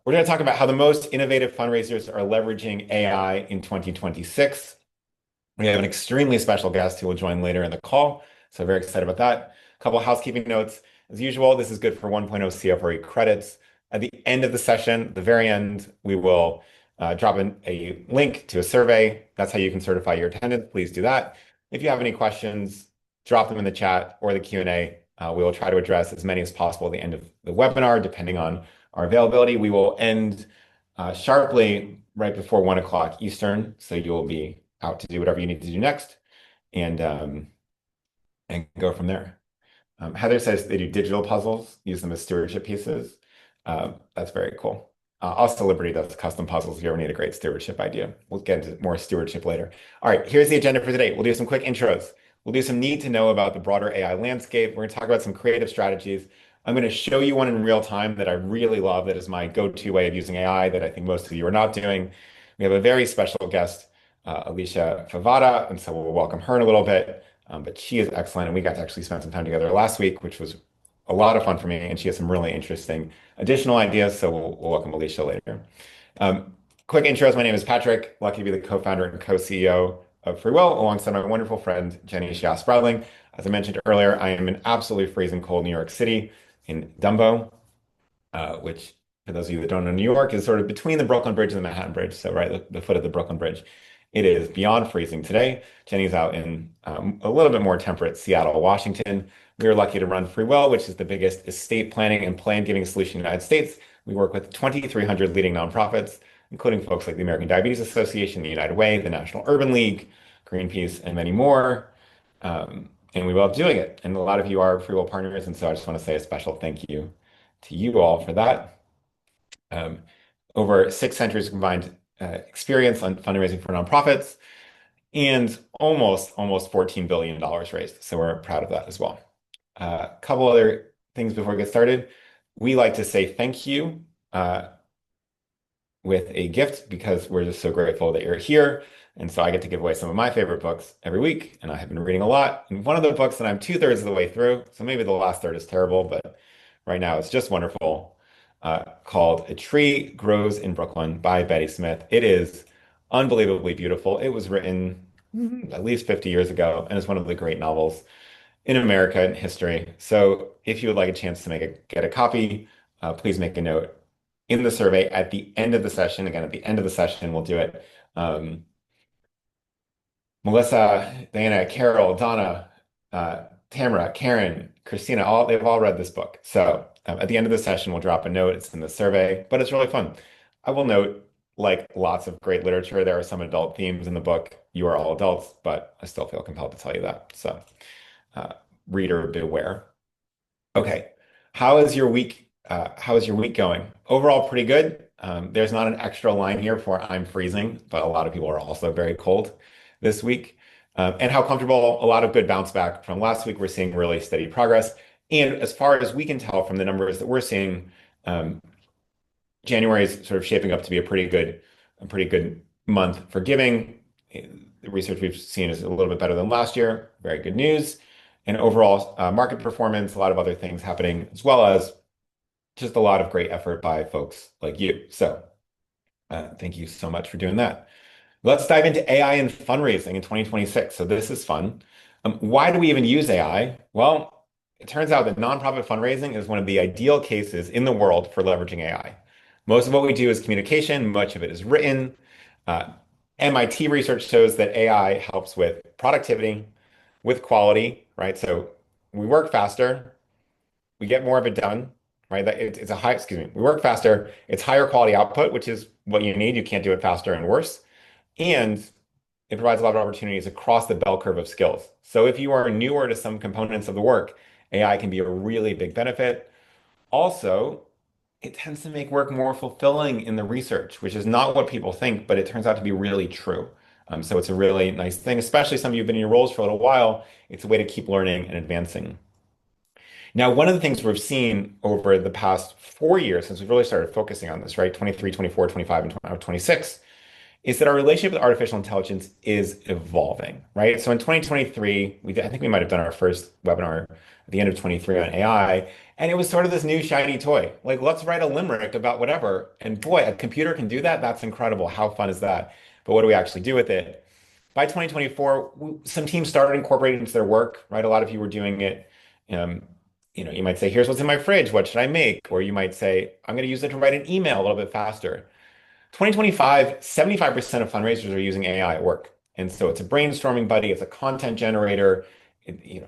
We're going to talk about how the most innovative fundraisers are leveraging AI in 2026. We have an extremely special guest who will join later in the call, so very excited about that. A couple of housekeeping notes. As usual, this is good for 1.0 CFRE credits. At the end of the session, the very end, we will drop in a link to a survey. That's how you can certify your attendance. Please do that. If you have any questions, drop them in the chat or the Q&A. We will try to address as many as possible at the end of the webinar, depending on our availability. We will end sharply right before 1 o'clock Eastern, so you'll be out to do whatever you need to do next and go from there. Heather says they do digital puzzles, use them as stewardship pieces. That's very cool. Also, Liberty does custom puzzles if you ever need a great stewardship idea. We'll get into more stewardship later. All right, here's the agenda for today. We'll do some quick intros. We'll do some need to know about the broader AI landscape. We're going to talk about some creative strategies. I'm going to show you one in real time that I really love, that is my go-to way of using AI that I think most of you are not doing. We have a very special guest, Alicia Favata, and so we'll welcome her in a little bit. But she is excellent, and we got to actually spend some time together last week, which was a lot of fun for me, and she has some really interesting additional ideas, so we'll welcome Alicia later. Quick intros. My name is Patrick, lucky to be the co-founder and co-CEO of FreeWill, alongside my wonderful friend, Jenny Schiass-Spradling. As I mentioned earlier, I am in absolutely freezing cold New York City in Dumbo, which, for those of you that don't know New York, is sort of between the Brooklyn Bridge and the Manhattan Bridge, so right the foot of the Brooklyn Bridge. It is beyond freezing today. Jenny's out in a little bit more temperate Seattle, Washington. We are lucky to run FreeWill, which is the biggest estate planning and plan giving solution in the United States. We work with 2,300 leading nonprofits, including folks like the American Diabetes Association, the United Way, the National Urban League, Greenpeace, and many more. And we love doing it. And a lot of you are FreeWill partners, and so I just want to say a special thank you to you all for that. Over 6 centuries of combined experience on fundraising for nonprofits, and almost $14 billion raised. So we're proud of that as well. A couple other things before we get started. We like to say thank you with a gift because we're just so grateful that you're here. And so I get to give away some of my favorite books every week, and I have been reading a lot. And one of the books that I'm 2/3 of the way through, so maybe the last third is terrible, but right now it's just wonderful, called A Tree Grows in Brooklyn by Betty Smith. It is unbelievably beautiful. It was written at least 50 years ago, and it's one of the great novels in American history. So if you would like a chance to get a copy, please make a note in the survey at the end of the session. Again, at the end of the session, we'll do it. Melissa, Diana, Carol, Donna, Tamara, Karen, Christina, they've all read this book. So at the end of the session, we'll drop a note. It's in the survey, but it's really fun. I will note, like lots of great literature, there are some adult themes in the book. You are all adults, but I still feel compelled to tell you that. So reader beware. Okay, how is your week? How is your week going? Overall, pretty good. There's not an extra line here for I'm freezing, but a lot of people are also very cold this week. And how comfortable, a lot of good bounce back from last week. We're seeing really steady progress. And as far as we can tell from the numbers that we're seeing, January is sort of shaping up to be a pretty good month for giving. The research we've seen is a little bit better than last year. Very good news. And overall market performance, a lot of other things happening, as well as just a lot of great effort by folks like you. So thank you so much for doing that. Let's dive into AI and fundraising in 2026. So this is fun. Why do we even use AI? Well, it turns out that nonprofit fundraising is one of the ideal cases in the world for leveraging AI. Most of what we do is communication, much of it is written. MIT research shows that AI helps with productivity, with quality, right? So we work faster, we get more of it done, right? We work faster, it's higher quality output, which is what you need. You can't do it faster and worse. And it provides a lot of opportunities across the bell curve of skills. So if you are newer to some components of the work, AI can be a really big benefit. Also, it tends to make work more fulfilling in the research, which is not what people think, but it turns out to be really true. So it's a really nice thing, especially some of you have been in your roles for a little while. It's a way to keep learning and advancing. Now, one of the things we've seen over the past 4 years since we've really started focusing on this, right? 23, 24, 25, and 26, is that our relationship with artificial intelligence is evolving, right? So in 2023, I think we might have done our first webinar at the end of 23 on AI, and it was sort of this new shiny toy. Like, let's write a limerick about whatever. And boy, a computer can do that. That's incredible. How fun is that? But what do we actually do with it? By 2024, some teams started incorporating it into their work, right? A lot of you were doing it. Um, you might say, here's what's in my fridge. What should I make? Or you might say, I'm going to use it to write an email a little bit faster. 2025, 75% of fundraisers are using AI at work. And so it's a brainstorming buddy, it's a content generator,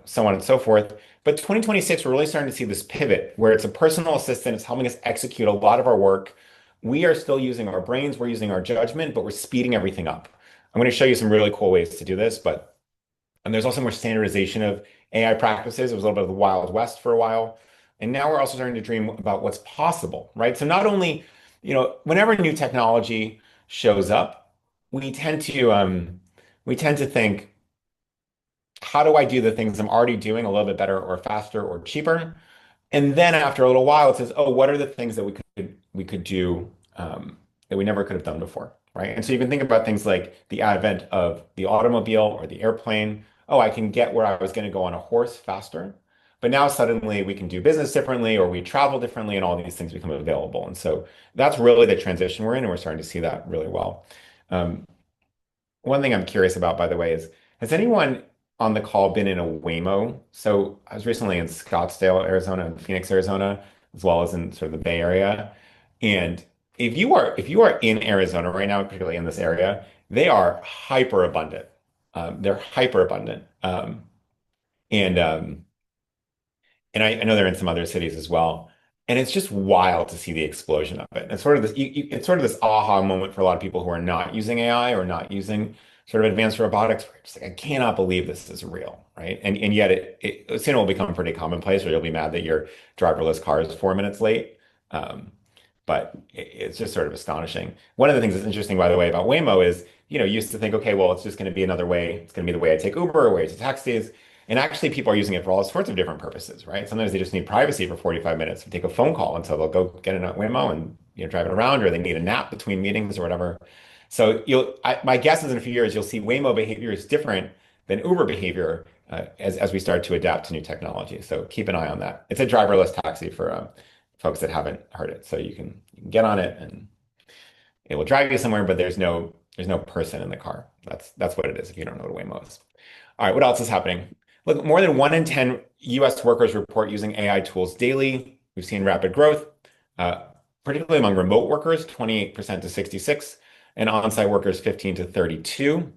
so on and so forth. But 2026, we're really starting to see this pivot where it's a personal assistant. It's helping us execute a lot of our work. We are still using our brains, we're using our judgment, but we're speeding everything up. I'm going to show you some really cool ways to do this, but and there's also more standardization of AI practices. It was a little bit of the Wild West for a while. And now we're also starting to dream about what's possible, right? So not only, whenever new technology shows up, we tend to think, how do I do the things I'm already doing a little bit better or faster or cheaper? And then after a little while, it says, oh, what are the things that we could do that we never could have done before, right? And so you can think about things like the advent of the automobile or the airplane. Oh, I can get where I was going to go on a horse faster, but now suddenly we can do business differently or we travel differently, and all these things become available. And so that's really the transition we're in, and we're starting to see that really well. Um, One thing I'm curious about, by the way, is has anyone on the call been in a Waymo? So I was recently in Scottsdale, Arizona, and Phoenix, Arizona, as well as in sort of the Bay Area. And if you are in Arizona right now, particularly in this area, they are hyper abundant. They're hyper abundant. And I know they're in some other cities as well. And it's just wild to see the explosion of it. It's sort of it's sort of this aha moment for a lot of people who are not using AI or not using sort of advanced robotics. Where it's like, I cannot believe this is real, right? And yet it soon will become pretty commonplace, or you'll be mad that your driverless car is 4 minutes late. Um, but it's just sort of astonishing. One of the things that's interesting, by the way, about Waymo is, you used to think, okay, well, it's just going to be another way. It's going to be the way I take Uber, or way I take taxis. And actually, people are using it for all sorts of different purposes, right? Sometimes they just need privacy for 45 minutes to take a phone call, and so they'll go get in a Waymo and drive it around, or they need a nap between meetings or whatever. So my guess is in a few years you'll see Waymo behavior is different than Uber behavior as we start to adapt to new technology. So keep an eye on that. It's a driverless taxi for folks that haven't heard it. So you can get on it and it will drive you somewhere, but there's no person in the car. That's what it is if you don't know what a Waymo is. All right, what else is happening? Look, more than 1 in 10 US workers report using AI tools daily. We've seen rapid growth, uh, particularly among remote workers, 28% to 66, and on-site workers, 15 to 32,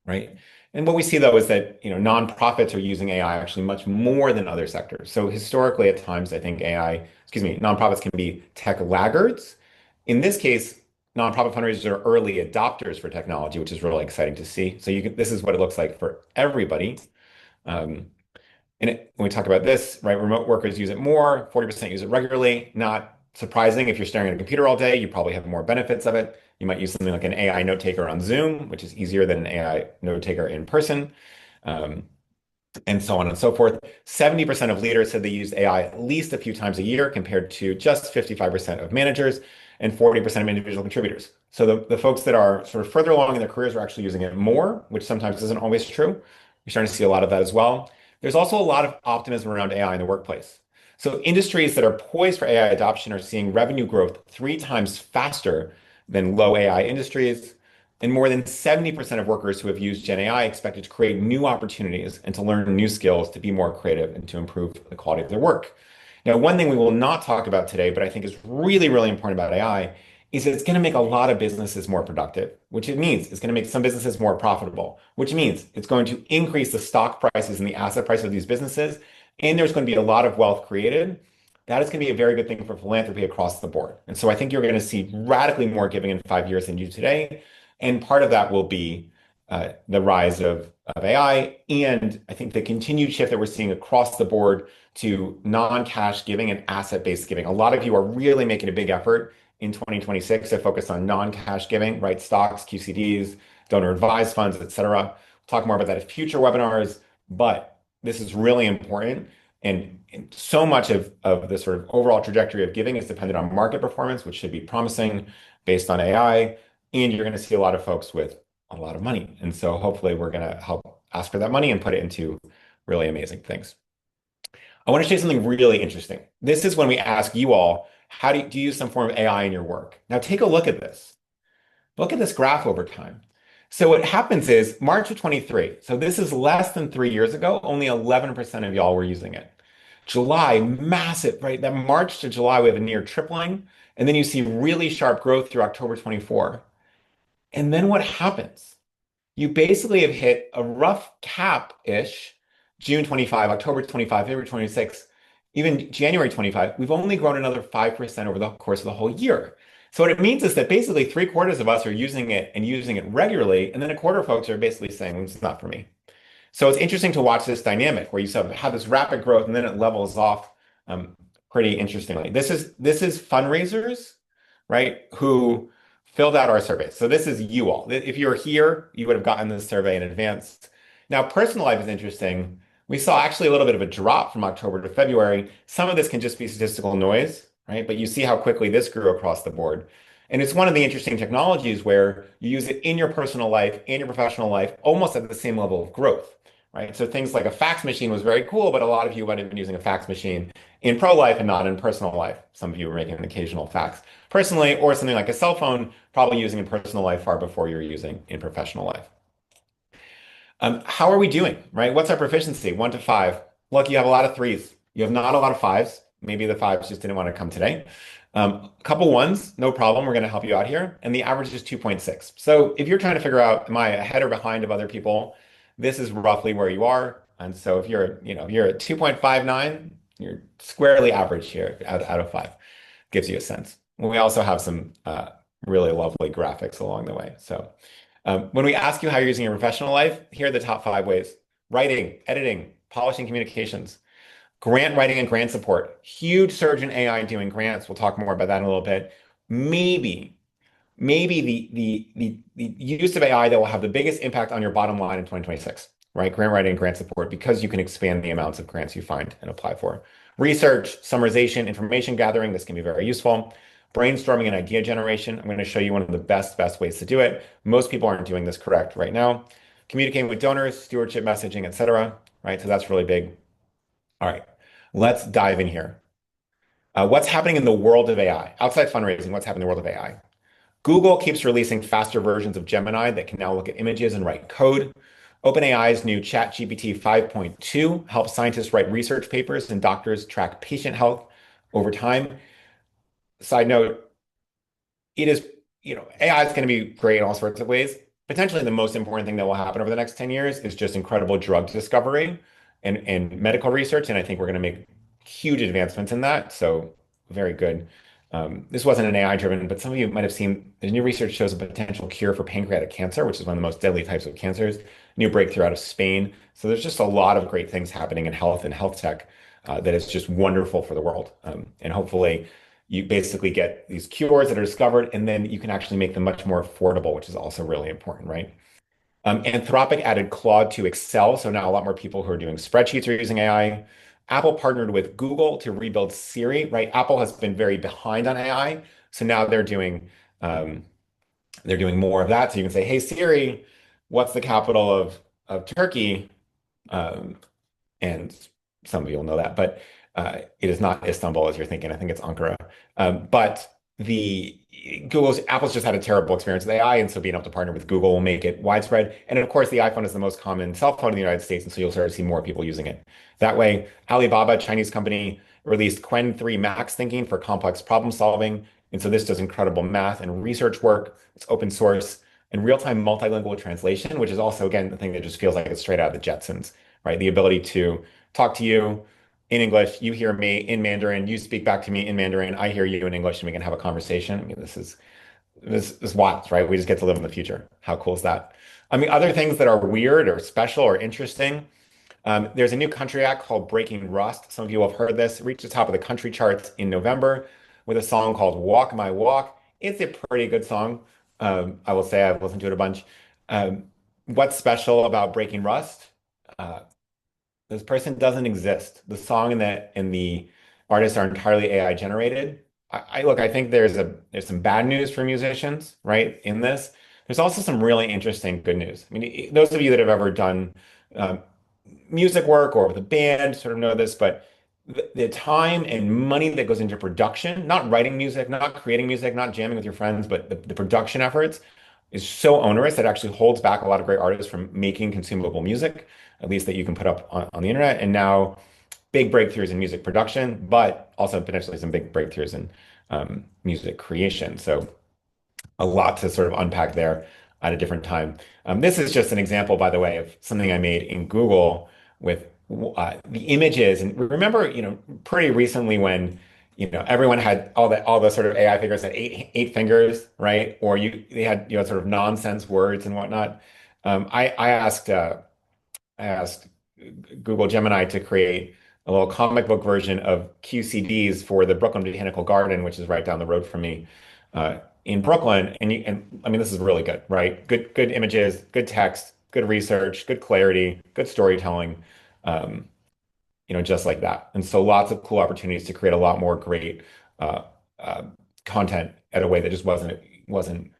right? And what we see though is that nonprofits are using AI actually much more than other sectors. So historically, at times, I think nonprofits can be tech laggards. In this case, nonprofit fundraisers are early adopters for technology, which is really exciting to see. So this is what it looks like for everybody. Um, when we talk about this, right, remote workers use it more, 40% use it regularly. Not surprising. If you're staring at a computer all day, you probably have more benefits of it. You might use something like an AI note taker on Zoom, which is easier than an AI note taker in person. Um, and so on and so forth. 70% of leaders said they used AI at least a few times a year, compared to just 55% of managers and 40% of individual contributors. So the folks that are sort of further along in their careers are actually using it more, which sometimes isn't always true. We're starting to see a lot of that as well. There's also a lot of optimism around AI in the workplace. So industries that are poised for AI adoption are seeing revenue growth 3 times faster than low AI industries. And more than 70% of workers who have used Gen AI expected to create new opportunities and to learn new skills to be more creative and to improve the quality of their work. Now, one thing we will not talk about today, but I think is really, really important about AI, is that it's going to make a lot of businesses more productive, which it means it's going to make some businesses more profitable, which means it's going to increase the stock prices and the asset price of these businesses. And there's going to be a lot of wealth created. That is going to be a very good thing for philanthropy across the board. And so I think you're going to see radically more giving in 5 years than you do today. And part of that will be the rise of AI. And I think the continued shift that we're seeing across the board to non-cash giving and asset-based giving. A lot of you are really making a big effort in 2026 to focus on non-cash giving, right? Stocks, QCDs, donor advised funds, et cetera. We'll talk more about that in future webinars, but this is really important. And so much of the sort of overall trajectory of giving is dependent on market performance, which should be promising based on AI. and you're going to see a lot of folks with a lot of money. And so hopefully we're going to help ask for that money and put it into really amazing things. I want to show you something really interesting. This is when we ask you all, how do you use some form of AI in your work? Now take a look at this. Look at this graph over time. So what happens is March of 23. So this is less than 3 years ago. Only 11% of y'all were using it. July, massive, right? That March to July, we have a near tripling. And then you see really sharp growth through October 24. And then what happens? You basically have hit a rough cap-ish, June 25, October 25, February 26, even January 25. We've only grown another 5% over the course of the whole year. So what it means is that basically three-quarters of us are using it and using it regularly, and then a quarter of folks are basically saying, "Well, it's not for me." So it's interesting to watch this dynamic where you sort of have this rapid growth and then it levels off um, pretty interestingly. This is fundraisers, right? Who filled out our survey. So this is you all. If you were here, you would have gotten this survey in advance. Now, personal life is interesting. We saw actually a little bit of a drop from October to February. Some of this can just be statistical noise, right? But you see how quickly this grew across the board. And it's one of the interesting technologies where you use it in your personal life and your professional life almost at the same level of growth, right? So things like a fax machine was very cool, but a lot of you might have been using a fax machine in pro life and not in personal life. Some of you were making an occasional fax personally, or something like a cell phone, probably using in personal life far before you're using in professional life. How are we doing, right? What's our proficiency? 1 to 5. Look, you have a lot of threes. You have not a lot of fives. Maybe the fives just didn't want to come today. A couple ones, no problem. We're going to help you out here. And the average is 2.6. So if you're trying to figure out, am I ahead or behind of other people? This is roughly where you are. And so if you're at 2.59, you're squarely average here out of five. Gives you a sense. We also have some really lovely graphics along the way. So when we ask you how you're using your professional life, here are the top 5 ways. Writing, editing, polishing communications, grant writing and grant support. Huge surge in AI doing grants. We'll talk more about that in a little bit. Maybe, maybe the use of AI that will have the biggest impact on your bottom line in 2026, right? Grant writing and grant support, because you can expand the amounts of grants you find and apply for. Research, summarization, information gathering. This can be very useful. Brainstorming and idea generation. I'm going to show you one of the best ways to do it. Most people aren't doing this correct right now. Communicating with donors, stewardship messaging, etc. Right? So that's really big. All right, let's dive in here. What's happening in the world of AI? Outside fundraising, what's happening in the world of AI? Google keeps releasing faster versions of Gemini that can now look at images and write code. OpenAI's new ChatGPT 5.2 helps scientists write research papers and doctors track patient health over time. Side note, it is, AI is going to be great in all sorts of ways. Potentially the most important thing that will happen over the next 10 years is just incredible drug discovery and medical research. And I think we're going to make huge advancements in that. So very good. This wasn't an AI driven, but some of you might have seen the new research shows a potential cure for pancreatic cancer, which is one of the most deadly types of cancers. New breakthrough out of Spain. So there's just a lot of great things happening in health and health tech that is just wonderful for the world. And hopefully you basically get these cures that are discovered, and then you can actually make them much more affordable, which is also really important, right? Anthropic added Claude to Excel, so now a lot more people who are doing spreadsheets are using AI. Apple partnered with Google to rebuild Siri, right? Apple has been very behind on AI, so now they're doing more of that. So you can say, "Hey Siri, what's the capital of Turkey?" Um, and some of you will know that, but it is not Istanbul as you're thinking. I think it's Ankara. But the Apple's just had a terrible experience with AI, and so being able to partner with Google will make it widespread. And of course, the iPhone is the most common cell phone in the United States, and so you'll start to see more people using it. That way, Alibaba, Chinese company, released Qwen 3 Max thinking for complex problem solving. And so this does incredible math and research work. It's open source and real-time multilingual translation, which is also, again, the thing that just feels like it's straight out of the Jetsons, right? The ability to talk to you in English, you hear me in Mandarin, you speak back to me in Mandarin, I hear you in English, and we can have a conversation. I mean, this is wild, right? We just get to live in the future. How cool is that? I mean, other things that are weird or special or interesting. There's a new country act called Breaking Rust. Some of you have heard this. It reached the top of the country charts in November with a song called Walk My Walk. It's a pretty good song. I will say I've listened to it a bunch. What's special about Breaking Rust? Uh, this person doesn't exist. The song and the artists are entirely AI generated. look, I think there's some bad news for musicians, right, in this. There's also some really interesting good news. I mean, those of you that have ever done um, music work or with a band sort of know this, but the time and money that goes into production, not writing music, not creating music, not jamming with your friends, but the production efforts is so onerous that actually holds back a lot of great artists from making consumable music, at least that you can put up on the internet. And now big breakthroughs in music production, but also potentially some big breakthroughs in music creation. So a lot to sort of unpack there at a different time. This is just an example, by the way, of something I made in Google with the images. And remember, pretty recently when, everyone had all the sort of AI figures had eight fingers, right? Or they had, sort of nonsense words and whatnot. I asked Google Gemini to create a little comic book version of QCDs for the Brooklyn Botanical Garden, which is right down the road from me in Brooklyn. And I mean, this is really good, right? Good images, good text, good research, good clarity, good storytelling, um, just like that. And so lots of cool opportunities to create a lot more great uh, uh, content at a way that just wasn't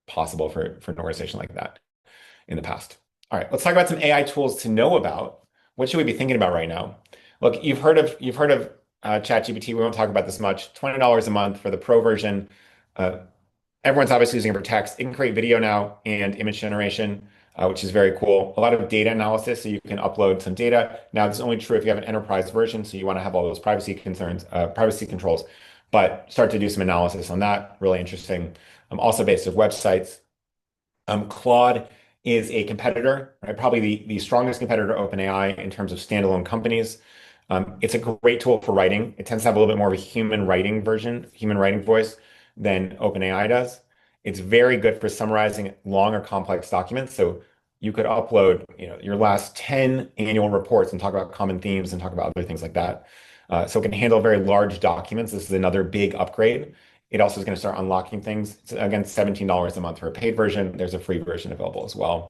possible for an organization like that in the past. All right, let's talk about some AI tools to know about. What should we be thinking about right now? Look, you've heard of ChatGPT. We won't talk about this much. $20 a month for the pro version. Uh, Everyone's obviously using it for text. It can create video now and image generation, which is very cool. A lot of data analysis, so you can upload some data. Now, this is only true if you have an enterprise version, so you want to have all those privacy controls. But start to do some analysis on that. Really interesting. Also based on websites. Claude is a competitor, right? Probably the strongest competitor to OpenAI in terms of standalone companies. It's a great tool for writing. It tends to have a little bit more of a human writing voice than OpenAI does. It's very good for summarizing long or complex documents. So you could upload, your last 10 annual reports and talk about common themes and talk about other things like that. So it can handle very large documents. This is another big upgrade. It also is going to start unlocking things. It's, again, $17 a month for a paid version. There's a free version available as well.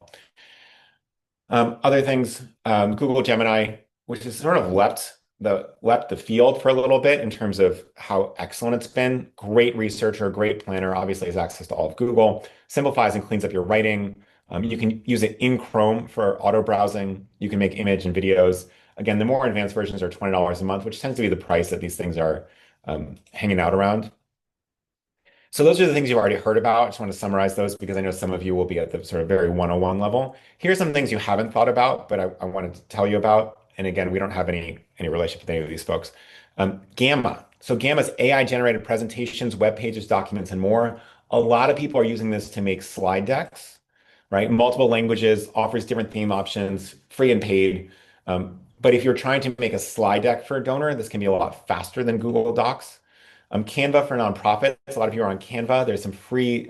Other things, Google Gemini, which has sort of leapt the field for a little bit in terms of how excellent it's been. Great researcher, great planner, obviously has access to all of Google, simplifies and cleans up your writing. You can use it in Chrome for auto browsing. You can make image and videos. Again, the more advanced versions are $20 a month, which tends to be the price that these things are hanging out around. So those are the things you've already heard about. I just want to summarize those because I know some of you will be at the sort of very 101 level. Here's some things you haven't thought about, but I wanted to tell you about. And again, we don't have any relationship with any of these folks. Gamma. So Gamma is AI generated presentations, web pages, documents, and more. A lot of people are using this to make slide decks, right? Multiple languages, offers different theme options, free and paid. But if you're trying to make a slide deck for a donor, this can be a lot faster than Google Docs. Canva for nonprofits. A lot of you are on Canva. There's some free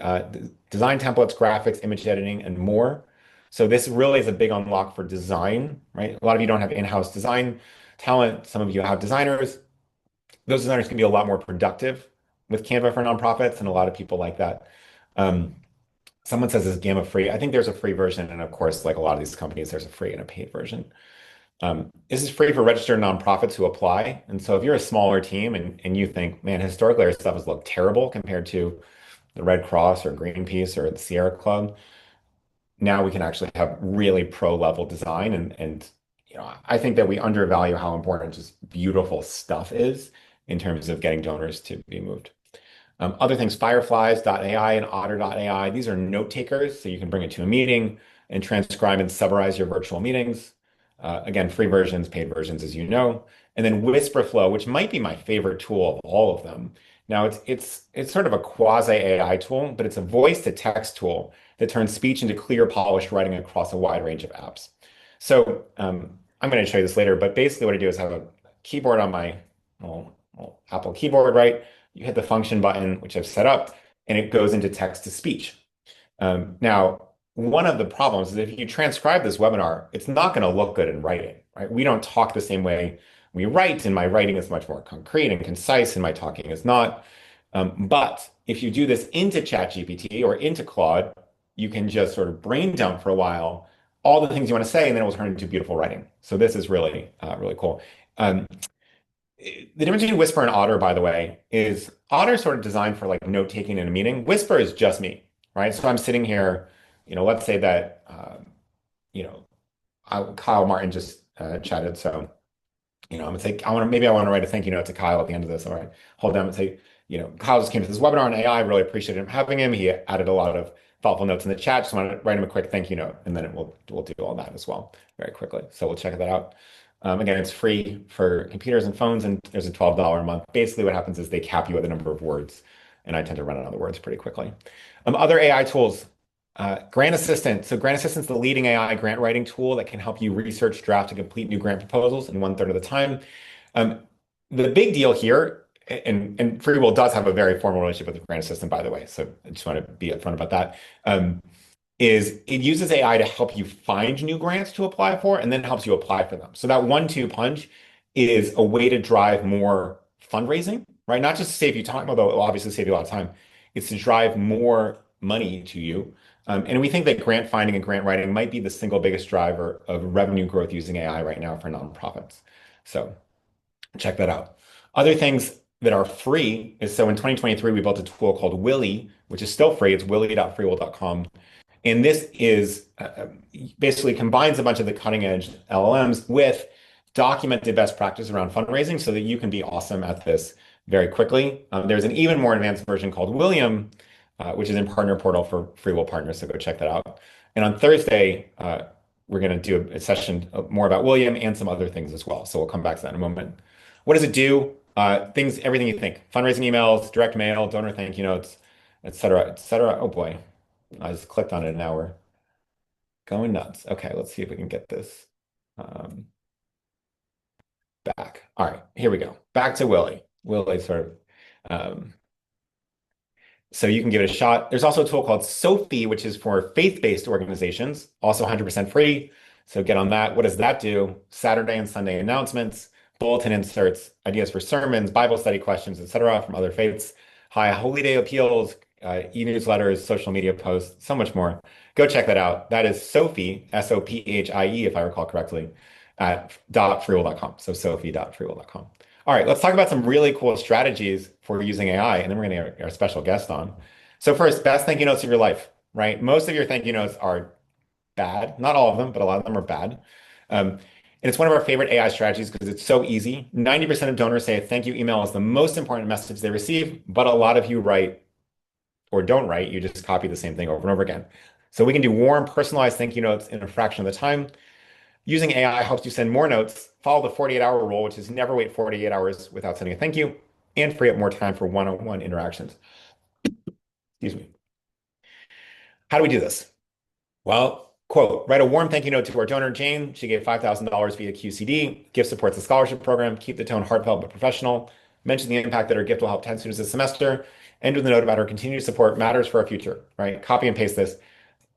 design templates, graphics, image editing, and more. So this really is a big unlock for design, right? A lot of you don't have in-house design talent. Some of you have designers. Those designers can be a lot more productive with Canva for nonprofits, and a lot of people like that. Um, Someone says it's Gamma free. I think there's a free version, and of course, like a lot of these companies, there's a free and a paid version. This is free for registered nonprofits who apply. And so if you're a smaller team and you think, man, historically our stuff has looked terrible compared to the Red Cross or Greenpeace or the Sierra Club, now we can actually have really pro level design. And I think that we undervalue how important just beautiful stuff is in terms of getting donors to be moved. Other things, Fireflies.ai and Otter.ai, these are note takers, so you can bring it to a meeting and transcribe and summarize your virtual meetings. Again, free versions, paid versions, as you know. And then Whisperflow, which might be my favorite tool of all of them. Now, it's sort of a quasi AI tool, but it's a voice to text tool that turns speech into clear, polished writing across a wide range of apps. So I'm going to show you this later, but basically what I do is have a keyboard on my Apple keyboard, right? You hit the function button, which I've set up, and it goes into text to speech. Now, one of the problems is if you transcribe this webinar, it's not going to look good in writing, right? We don't talk the same way we write, and my writing is much more concrete and concise, and my talking is not. But if you do this into ChatGPT or into Claude, you can just sort of brain dump for a while all the things you want to say, and then it will turn into beautiful writing. So this is really, really cool. Um, the difference between Whisper and Otter, by the way, is Otter is sort of designed for like note taking in a meeting. Whisper is just me, right? So I'm sitting here, let's say that, you know, Kyle Martin just chatted. So, I'm gonna say maybe I want to write a thank you note to Kyle at the end of this. All right, hold down and say, Kyle just came to this webinar on AI. Really appreciated him having him. He added a lot of thoughtful notes in the chat. Just want to write him a quick thank you note, and then we'll do all that as well very quickly. So we'll check that out. Again, it's free for computers and phones, and there's a $12 a month. Basically, what happens is they cap you at the number of words, and I tend to run out of the words pretty quickly. Other AI tools. Grant Assistant. So Grant Assistant's the leading AI grant writing tool that can help you research, draft, and complete new grant proposals in 1/3 of the time. Um, the big deal here, and FreeWill does have a very formal relationship with the Grant Assistant, by the way. So I just want to be upfront about that. Is it uses AI to help you find new grants to apply for and then helps you apply for them. So that 1-2 punch is a way to drive more fundraising, right? Not just to save you time, although it'll obviously save you a lot of time. It's to drive more money to you. And we think that grant finding and grant writing might be the single biggest driver of revenue growth using AI right now for nonprofits. So check that out. Other things that are free is so in 2023, we built a tool called Willy, which is still free. It's willy.freewill.com. And this is basically combines a bunch of the cutting edge LLMs with documented best practice around fundraising so that you can be awesome at this very quickly. There's an even more advanced version called William, which is in Partner Portal for FreeWill partners. So go check that out. And on Thursday, we're going to do a session more about William and some other things as well. So we'll come back to that in a moment. What does it do? Everything you think. Fundraising emails, direct mail, donor thank you notes, et cetera, et cetera. Oh boy. I just clicked on it and now we're going nuts. Okay, let's see if we can get this back. All right, here we go. Back to Willy. Willy sort of, so you can give it a shot. There's also a tool called Sophie, which is for faith-based organizations, also 100% free. So get on that. What does that do? Saturday and Sunday announcements, bulletin inserts, ideas for sermons, Bible study questions, etc., from other faiths, high holy day appeals, e-newsletters, social media posts, so much more. Go check that out. That is Sophie, Sophie, if I recall correctly, at .freewill.com. So sophie.freewill.com. All right, let's talk about some really cool strategies for using AI, and then we're going to get our special guest on. So first, best thank you notes of your life, right? Most of your thank you notes are bad. Not all of them, but a lot of them are bad. And it's one of our favorite AI strategies because it's so easy. 90% of donors say a thank you email is the most important message they receive, but a lot of you write or don't write, you just copy the same thing over and over again. So we can do warm, personalized thank you notes in a fraction of the time. Using AI helps you send more notes, follow the 48-hour rule, which is never wait 48 hours without sending a thank you, and free up more time for one-on-one interactions. Excuse me. How do we do this? Well, quote, write a warm thank you note to our donor, Jane. She gave $5,000 via QCD. Gift supports the scholarship program. Keep the tone heartfelt but professional. Mention the impact that her gift will help 10 students this semester. End with a note about her continued support matters for our future, right? Copy and paste this.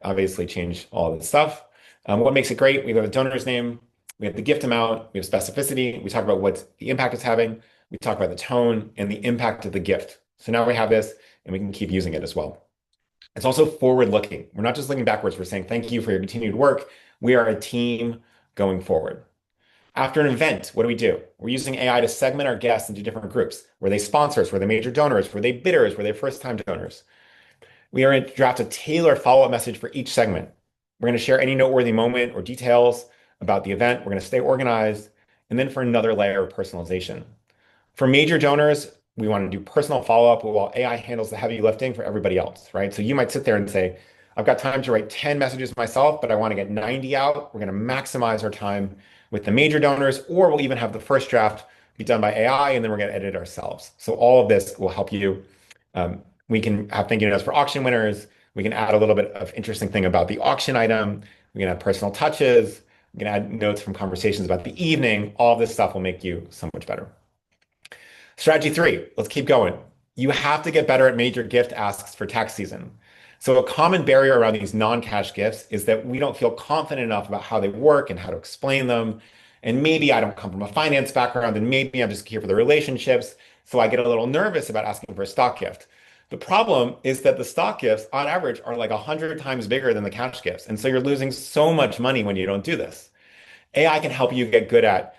Obviously change all this stuff. What makes it great? We have a donor's name. We have the gift amount. We have specificity. We talk about what the impact it's having. We talk about the tone and the impact of the gift. So now we have this and we can keep using it as well. It's also forward-looking. We're not just looking backwards. We're saying, thank you for your continued work. We are a team going forward. After an event, what do? We're using AI to segment our guests into different groups. Were they sponsors? Were they major donors? Were they bidders? Were they first-time donors? We are going to draft a tailored follow-up message for each segment. We're going to share any noteworthy moment or details about the event. We're going to stay organized. And then for another layer of personalization. For major donors, we want to do personal follow-up while AI handles the heavy lifting for everybody else, right? So you might sit there and say, I've got time to write 10 messages myself, but I want to get 90 out. We're going to maximize our time with the major donors, or we'll even have the first draft be done by AI, and then we're going to edit it ourselves. So all of this will help you. We can have thank you notes for auction winners. We can add a little bit of interesting thing about the auction item. We can add personal touches. We can add notes from conversations about the evening. All this stuff will make you so much better. Strategy 3, let's keep going. You have to get better at major gift asks for tax season. So a common barrier around these non-cash gifts is that we don't feel confident enough about how they work and how to explain them. And maybe I don't come from a finance background, and maybe I'm just here for the relationships. So I get a little nervous about asking for a stock gift. The problem is that the stock gifts, on average, are like 100 times bigger than the cash gifts. And so you're losing so much money when you don't do this. AI can help you get good at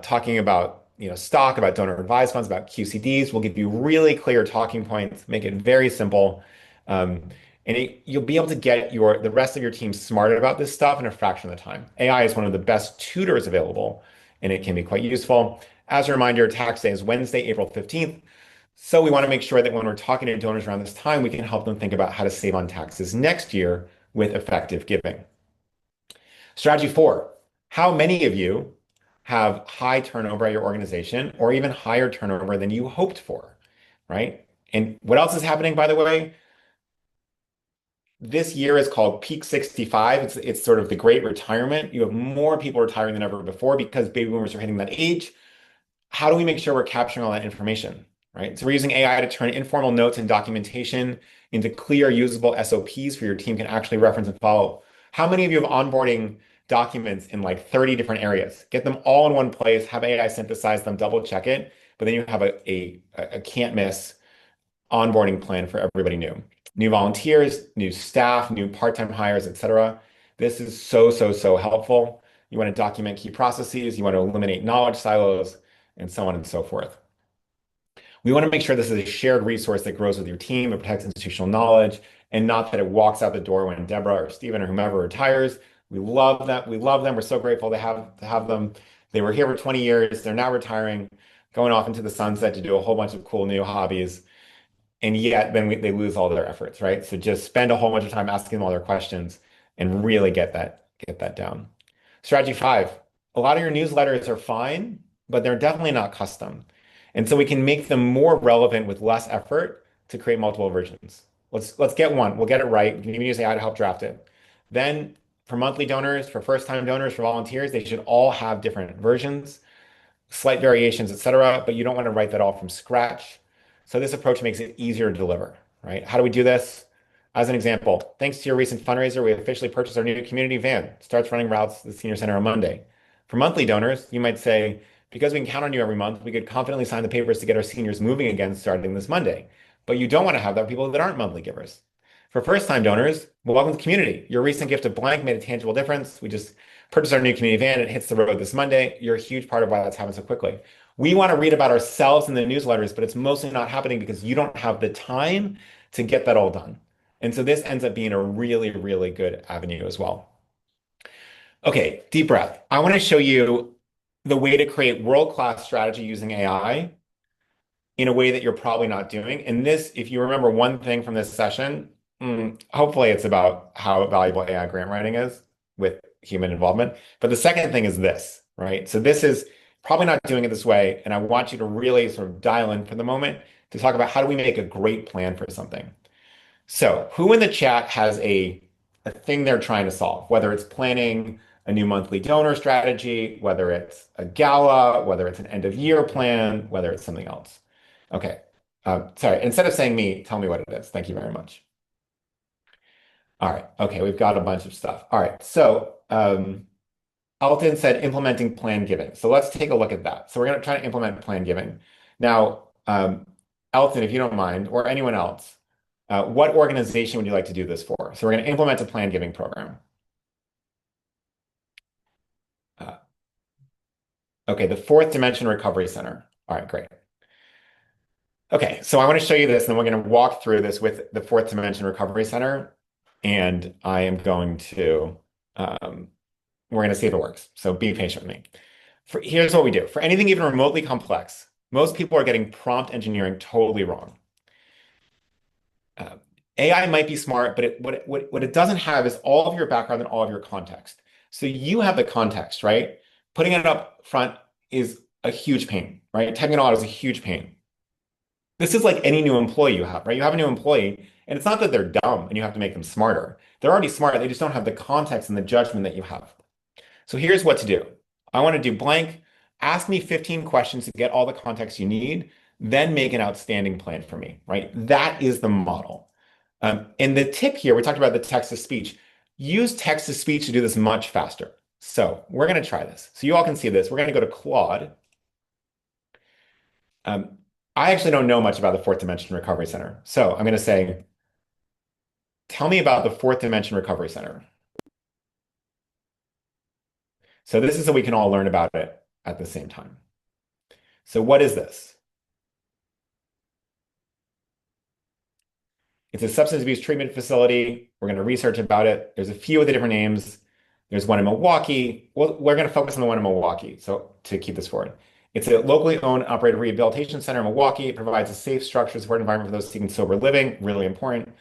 talking about stock, about donor advised funds, about QCDs. We'll give you really clear talking points, make it very simple. Um, you'll be able to get the rest of your team smarter about this stuff in a fraction of the time. AI is one of the best tutors available, and it can be quite useful. As a reminder, tax day is Wednesday, April 15th. So we want to make sure that when we're talking to donors around this time, we can help them think about how to save on taxes next year with effective giving. Strategy four, how many of you have high turnover at your organization or even higher turnover than you hoped for, right? And what else is happening, by the way? This year is called Peak 65. It's sort of the great retirement. You have more people retiring than ever before because baby boomers are hitting that age. How do we make sure we're capturing all that information, right? So we're using AI to turn informal notes and documentation into clear, usable SOPs for your team can actually reference and follow. How many of you have onboarding documents in like 30 different areas? Get them all in one place, have AI synthesize them, double check it, but then you have a can't miss onboarding plan for everybody new. New volunteers, new staff, new part-time hires, etc. This is so, so, so helpful. You want to document key processes, you want to eliminate knowledge silos, and so on and so forth. We want to make sure this is a shared resource that grows with your team, it protects institutional knowledge, and not that it walks out the door when Deborah or Stephen or whomever retires. We love that. We love them. We're so grateful to have them. They were here for 20 years. They're now retiring, going off into the sunset to do a whole bunch of cool new hobbies. And yet then they lose all their efforts, right? So just spend a whole bunch of time asking them all their questions and really get that down. Strategy five, a lot of your newsletters are fine, but they're definitely not custom. And so we can make them more relevant with less effort to create multiple versions. Let's get one. We'll get it right. We can even use AI to help draft it. Then for monthly donors, for first-time donors, for volunteers, they should all have different versions, slight variations, etc. But you don't want to write that all from scratch. So this approach makes it easier to deliver, right? How do we do this? As an example, thanks to your recent fundraiser, we officially purchased our new community van. It starts running routes to the senior center on Monday. For monthly donors, you might say, because we can count on you every month, we could confidently sign the papers to get our seniors moving again starting this Monday. But you don't want to have that for people that aren't monthly givers. For first-time donors, well, welcome to the community. Your recent gift of blank made a tangible difference. We just purchased our new community van. It hits the road this Monday. You're a huge part of why that's happened so quickly. We want to read about ourselves in the newsletters, but it's mostly not happening because you don't have the time to get that all done. And so this ends up being a really, really good avenue as well. Okay, deep breath. I want to show you the way to create world-class strategy using AI in a way that you're probably not doing. And this, if you remember one thing from this session, hopefully it's about how valuable AI grant writing is with human involvement. But the second thing is this, right? So this is probably not doing it this way. And I want you to really sort of dial in for the moment to talk about how do we make a great plan for something. So who in the chat has a thing they're trying to solve, whether it's planning a new monthly donor strategy, whether it's a gala, whether it's an end of year plan, whether it's something else. Okay. Sorry, instead of saying me, tell me what it is. Thank you very much. All right. Okay, we've got a bunch of stuff. All right. So Alton said implementing plan giving. So let's take a look at that. So we're going to try to implement plan giving. Now, Alton, if you don't mind, or anyone else, what organization would you like to do this for? So we're going to implement a plan giving program. Okay, the Fourth Dimension Recovery Center. All right, great. Okay, so I want to show you this, and then we're going to walk through this with the Fourth Dimension Recovery Center, and I am going to, we're going to see if it works. So be patient with me. Here's what we do. For anything even remotely complex, most people are getting prompt engineering totally wrong. AI might be smart, but what it doesn't have is all of your background and all of your context. So you have the context, right? Putting it up front is a huge pain, right? Typing it all out is a huge pain. This is like any new employee you have, right? You have a new employee, and it's not that they're dumb and you have to make them smarter. They're already smart, they just don't have the context and the judgment that you have. So here's what to do. I want to do blank, ask me 15 questions to get all the context you need, then make an outstanding plan for me, right? That is the model. And the tip here, we talked about the text to speech. Use text to speech to do this much faster. So we're going to try this. So you all can see this. We're going to go to Claude. I actually don't know much about the Fourth Dimension Recovery Center. So I'm going to say, tell me about the Fourth Dimension Recovery Center. So this is so we can all learn about it at the same time. So what is this? It's a substance abuse treatment facility. We're going to research about it. There's a few of the different names. There's one in Milwaukee. Well, we're going to focus on the one in Milwaukee. So to keep this forward, it's a locally owned, operated rehabilitation center in Milwaukee. It provides a safe, structured, support environment for those seeking sober living. Really important.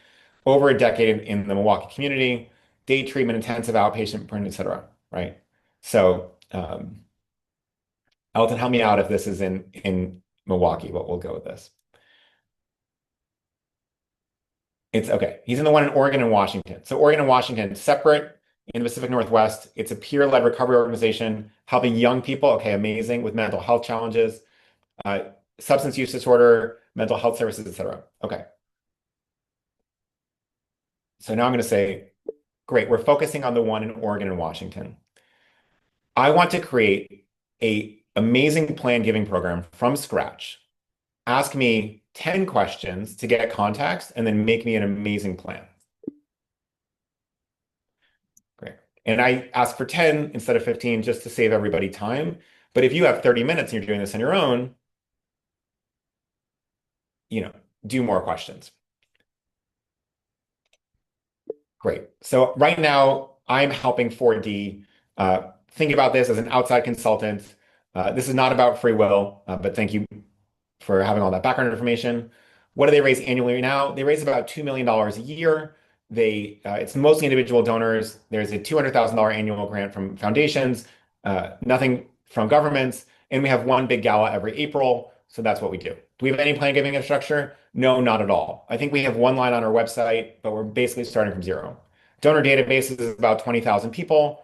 Over a decade in the Milwaukee community, day treatment, intensive outpatient, et cetera. Right. So, Elton, help me out if this is in Milwaukee. But we'll go with this. It's okay. He's in the one in Oregon and Washington. So Oregon and Washington, separate in the Pacific Northwest. It's a peer-led recovery organization helping young people, okay, amazing, with mental health challenges, uh, substance use disorder, mental health services, etc. Okay. So now I'm going to say, great, we're focusing on the one in Oregon and Washington. I want to create a amazing plan giving program from scratch. Ask me 10 questions to get context and then make me an amazing plan. Great. And I ask for 10 instead of 15 just to save everybody time. But if you have 30 minutes and you're doing this on your own, you know, do more questions. Great. So right now, I'm helping 4D think about this as an outside consultant. This is not about FreeWill, but thank you for having all that background information. What do they raise annually now? They raise about $2 million a year. It's mostly individual donors. There's a $200,000 annual grant from foundations, nothing from governments, and we have one big gala every April. So that's what we do. Do we have any plan giving infrastructure? No, not at all. I think we have one line on our website, but we're basically starting from zero. Donor database is about 20,000 people,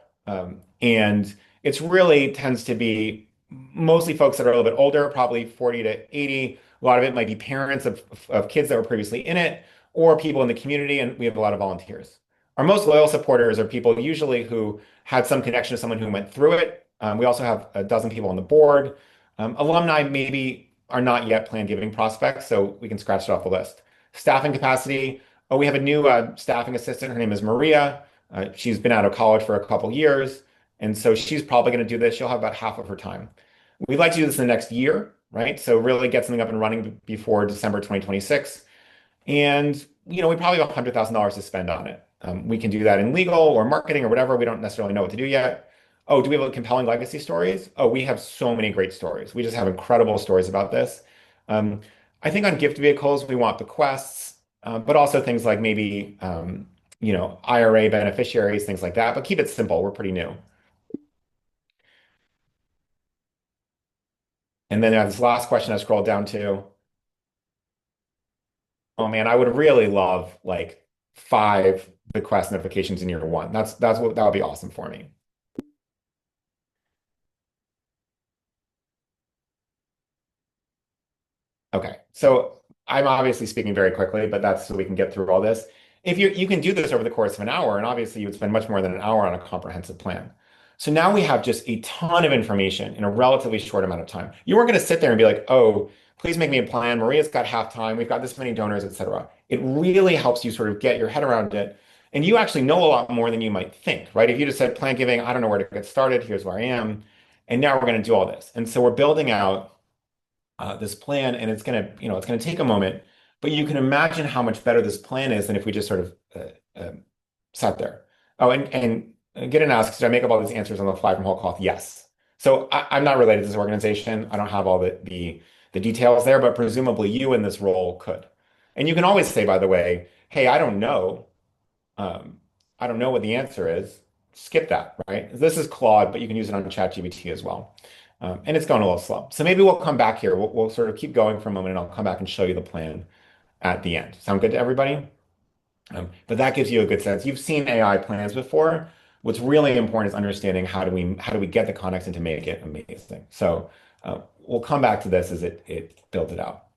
and it's really tends to be mostly folks that are a little bit older, probably 40 to 80. A lot of it might be parents of kids that were previously in it or people in the community, and we have a lot of volunteers. Our most loyal supporters are people usually who had some connection to someone who went through it. We also have a dozen people on the board. Alumni maybe are not yet plan giving prospects, so we can scratch it off the list. Staffing capacity. Oh, we have a new staffing assistant. Her name is Maria. She's been out of college for a couple years, and so she's probably going to do this. She'll have about half of her time. We'd like to do this in the next year, right? So really get something up and running before December 2026. And we probably have $100,000 to spend on it. We can do that in legal or marketing or whatever. We don't necessarily know what to do yet. Oh, do we have compelling legacy stories? Oh, we have so many great stories. We just have incredible stories about this. Um, I think on gift vehicles, we want bequests, but also things like maybe IRA beneficiaries, things like that. But keep it simple. We're pretty new. And then this last question I scrolled down to. Oh man, I would really love like 5 bequest notifications in year one. That's what that would be awesome for me. Okay, so I'm obviously speaking very quickly, but that's so we can get through all this. If you can do this over the course of an hour, and obviously you would spend much more than an hour on a comprehensive plan. So now we have just a ton of information in a relatively short amount of time. You weren't going to sit there and be like, oh, please make me a plan. Maria's got half time. We've got this many donors, etc. It really helps you sort of get your head around it. And you actually know a lot more than you might think, right? If you just said plan giving, I don't know where to get started. Here's where I am. And now we're going to do all this. And so we're building out this plan, and it's gonna take a moment, but you can imagine how much better this plan is than if we just sort of sat there. Oh, and get an ask, did I make up all these answers on the fly from whole cloth? Yes. So I'm not related to this organization. I don't have all the details there, but presumably you in this role could. And you can always say, by the way, hey, um, I don't know what the answer is. Skip that, right? This is Claude, but you can use it on ChatGPT as well. And it's going a little slow. So maybe we'll come back here. We'll sort of keep going for a moment and I'll come back and show you the plan at the end. Sound good to everybody? But that gives you a good sense. You've seen AI plans before. What's really important is understanding how do we get the context and to make it amazing. So we'll come back to this as it builds it out.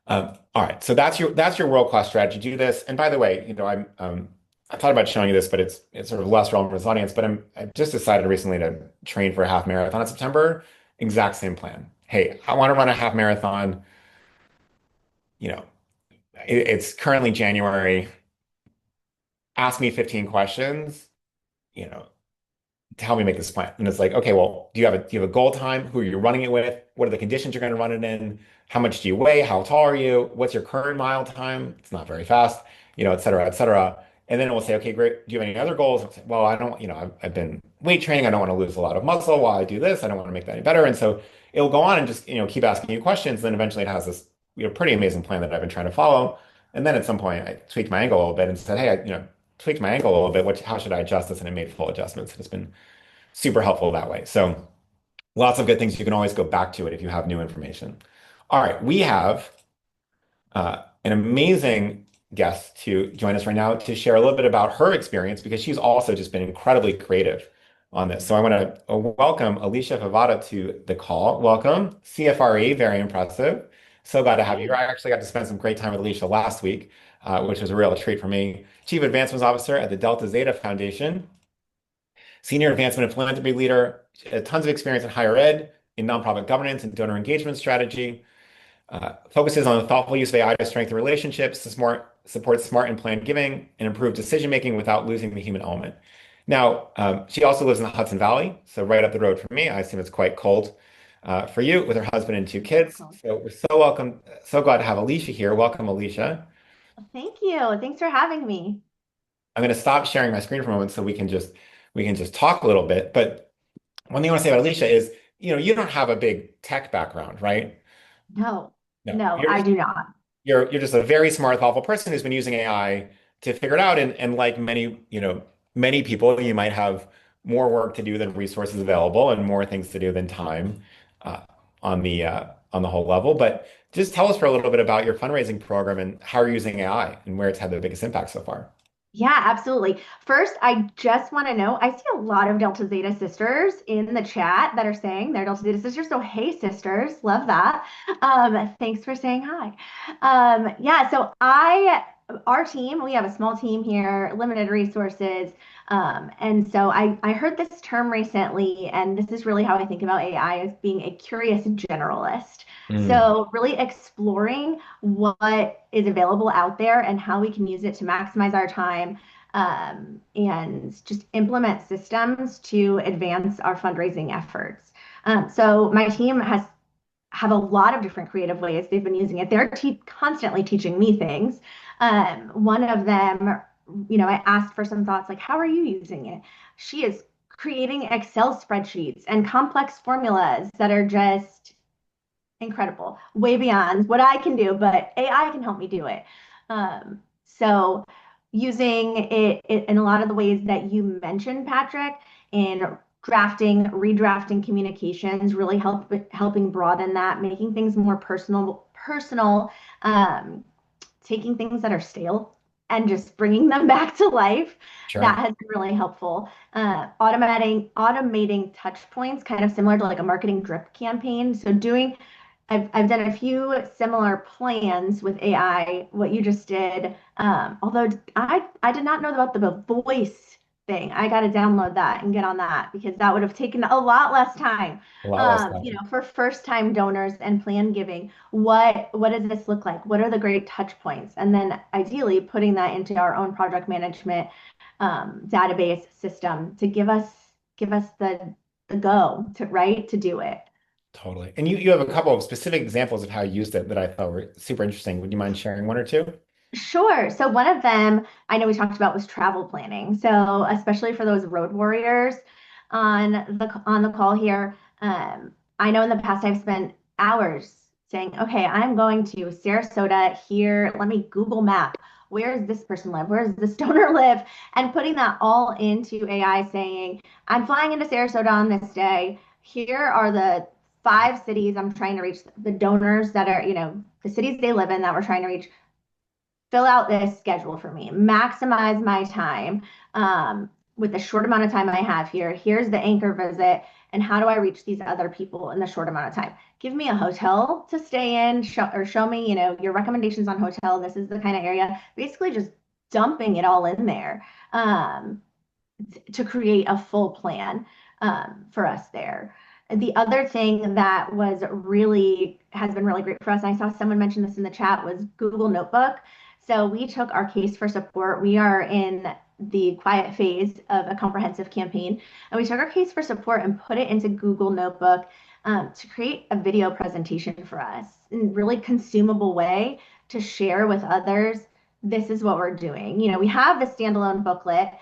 All right, so that's your world-class strategy. Do this. And by the way, I thought about showing you this, but it's sort of less relevant for this audience. But I just decided recently to train for a half marathon in September. Exact same plan. Hey, I want to run a half marathon. You know, it's currently January. Ask me 15 questions. You know, to help me make this plan. And it's like, okay, well, do you have a goal time? Who are you running it with? What are the conditions you're going to run it in? How much do you weigh? How tall are you? What's your current mile time? It's not very fast, et cetera, et cetera. And then we'll say, okay, great. Do you have any other goals? I'll say, well, I don't, I've been weight training. I don't want to lose a lot of muscle while I do this. I don't want to make that any better. And so it'll go on and just, keep asking you questions. Then eventually it has this, pretty amazing plan that I've been trying to follow. And then at some point I tweaked my angle a little bit and said, hey, tweaked my angle a little bit. How should I adjust this? And it made full adjustments. And it's been super helpful that way. So lots of good things. You can always go back to it if you have new information. All right, we have an amazing guest to join us right now to share a little bit about her experience because she's also just been incredibly creative on this. So I want to welcome Alicia Favata to the call. Welcome, CFRE, very impressive. So glad to have you here. I actually got to spend some great time with Alicia last week, which was a real treat for me. Chief Advancements Officer at the Delta Zeta Foundation, Senior Advancement and Philanthropy Leader, tons of experience in higher ed, in nonprofit governance and donor engagement strategy. Focuses on the thoughtful use of AI to strengthen relationships, to support smart and planned giving, and improve decision making without losing the human element. Now, she also lives in the Hudson Valley, so right up the road from me. I assume it's quite cold for you with her husband and two kids. So we're so glad to have Alicia here. Welcome, Alicia. Thank you. Thanks for having me. I'm going to stop sharing my screen for a moment so we can just talk a little bit. But one thing I want to say about Alicia is, you don't have a big tech background, right? No, No, no, I do not. you're just a very smart, thoughtful person who's been using AI to figure it out. And like many people, you might have more work to do than resources available and more things to do than time uh, on the whole level. But just tell us for a little bit about your fundraising program and how you're using AI and where it's had the biggest impact so far. Yeah, absolutely. First, I just want to know, I see a lot of Delta Zeta sisters in the chat that are saying they're Delta Zeta sisters. So, hey, sisters, love that. Thanks for saying hi. Yeah, so our team, we have a small team here, limited resources. And so I heard this term recently, and this is really how I think about AI as being a curious generalist. Mm, So, really exploring what is available out there and how we can use it to maximize our time and just implement systems to advance our fundraising efforts. So my team have a lot of different creative ways they've been using it. They're constantly teaching me things. One of them, I asked for some thoughts like, how are you using it? She is creating Excel spreadsheets and complex formulas that are just incredible, way beyond what I can do, but AI can help me do it. So using it in a lot of the ways that you mentioned, Patrick, in drafting, redrafting communications, really helping broaden that, making things more personal, um, taking things that are stale and just bringing them back to life. That sure. has been really helpful. Automating touch points, kind of similar to like a marketing drip campaign. So I've done a few similar plans with AI, what you just did. Although I did not know about the voice thing. I got to download that and get on that because that would have taken a lot less time. A lot less time. For first time donors and plan giving, what does this look like? What are the great touch points? And then ideally putting that into our own project management database system to give us the go to do it. Totally. And you have a couple of specific examples of how you used it that I thought were super interesting. Would you mind sharing one or two? Sure. So one of them I know we talked about was travel planning. So especially for those road warriors on the call here, I know in the past I've spent hours saying, okay, I'm going to Sarasota here. Let me Google Map. Where does this person live? Where does this donor live? And putting that all into AI saying, I'm flying into Sarasota on this day. Here are the 5 cities I'm trying to reach, the donors that are, the cities they live in that we're trying to reach. Fill out this schedule for me, maximize my time with the short amount of time I have here. Here's the anchor visit, and how do I reach these other people in the short amount of time? Give me a hotel to stay in, or show me, your recommendations on hotel. This is the kind of area. Basically, just dumping it all in there to create a full plan for us there. The other thing that has been really great for us, and I saw someone mention this in the chat, was Google Notebook. So we took our case for support. We are in the quiet phase of a comprehensive campaign. And we took our case for support and put it into Google Notebook to create a video presentation for us in a really consumable way to share with others. This is what we're doing. You know, we have the standalone booklet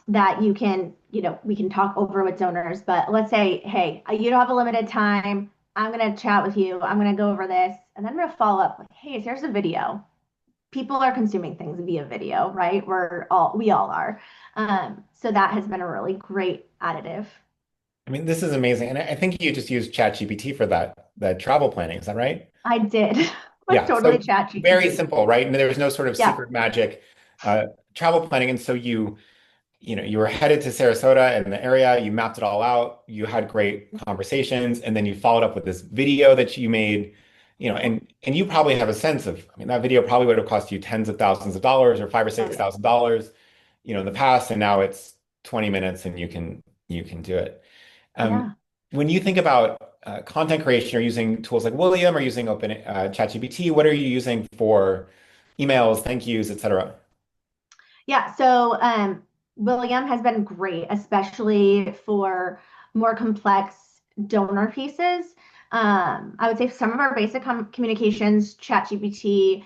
that you can, you know, we can talk over with donors, but let's say, hey, you don't have a limited time. I'm going to chat with you. I'm going to go over this. And then I'm going to follow up like, hey, here's a video. People are consuming things via video, right? We all are. So that has been a really great additive. I mean, this is amazing. And I think you just used ChatGPT for that travel planning. Is that right? I did. It was Yeah. totally So chat very GPT. simple, right? And there's no sort of Yeah. secret magic travel planning. And so you were headed to Sarasota and the area, you mapped it all out, you had great conversations, and then you followed up with this video that you made, and you probably have a sense of, I mean, that video probably would have cost you tens of thousands of dollars or five or Oh six yeah. thousand dollars, in the past, and now it's 20 minutes and you can do it. Um, Yeah. when you think about content creation, you're using tools like William or using Open ChatGPT. What are you using for emails, thank yous, etc.? Yeah, so William has been great, especially for more complex donor pieces. I would say some of our basic communications, ChatGPT,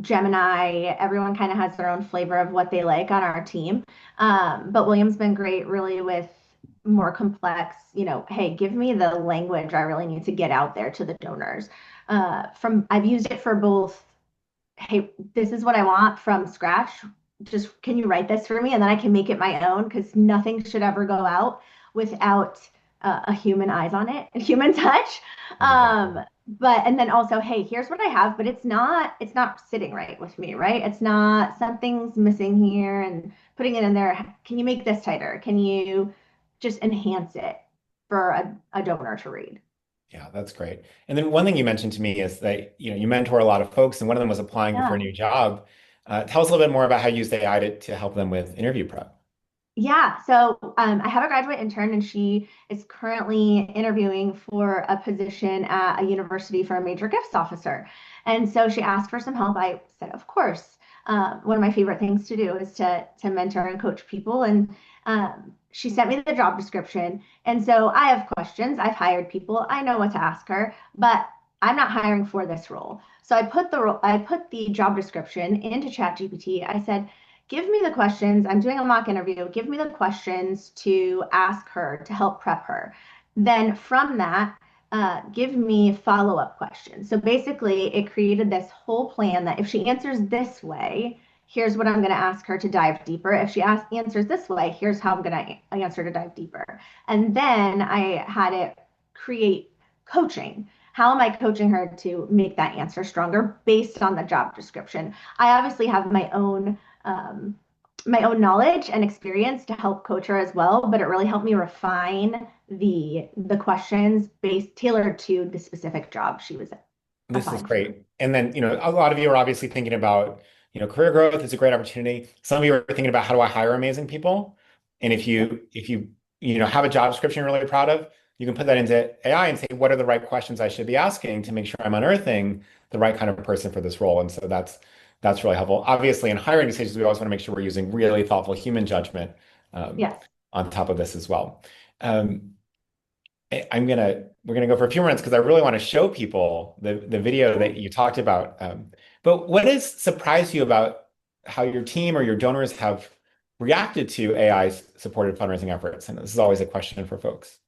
Gemini, everyone kind of has their own flavor of what they like on our team. But William's been great really with more complex, hey, give me the language I really need to get out there to the donors. I've used it for both, hey, this is what I want from scratch. Just can you write this for me? And then I can make it my own because nothing should ever go out without a human eyes on it and human touch. Exactly. And then also, hey, here's what I have, but it's not sitting right with me, right? It's not something's missing here and putting it in there. Can you make this tighter? Can you just enhance it for a donor to read? Yeah, that's great. And then one thing you mentioned to me is that you mentor a lot of folks, and one of them was applying for a Yeah. new job. Tell us a little bit more about how you use AI to help them with interview prep. Yeah, so I have a graduate intern, and she is currently interviewing for a position at a university for a major gifts officer. And so she asked for some help. I said, of course. One of my favorite things to do is to mentor and coach people. And she sent me the job description. And so I have questions. I've hired people. I know what to ask her, but I'm not hiring for this role. So I put the job description into ChatGPT. I said, give me the questions. I'm doing a mock interview. Give me the questions to ask her to help prep her. Then from that, give me follow-up questions. So basically, it created this whole plan that if she answers this way, here's what I'm going to ask her to dive deeper. If she answers this way, here's how I'm going to answer to dive deeper. And then I had it create coaching. How am I coaching her to make that answer stronger based on the job description? I obviously have um, my own knowledge and experience to help coach her as well, but it really helped me refine the questions based tailored to the specific job she was This is applying for. great. And then, a lot of you are obviously thinking about, career growth is a great opportunity. Some of you are thinking about how do I hire amazing people? And if you have a job description you're really proud of, you can put that into AI and say, what are the right questions I should be asking to make sure I'm unearthing the right kind of person for this role? And so that's really helpful. Obviously, in hiring decisions, we always want to make sure we're using really thoughtful human judgment Yes. on top of this as well. Um, we're gonna go for a few minutes because I really want to show people the video Sure. that you talked about. But what has surprised you about how your team or your donors have reacted to AI supported fundraising efforts? And this is always a question for folks.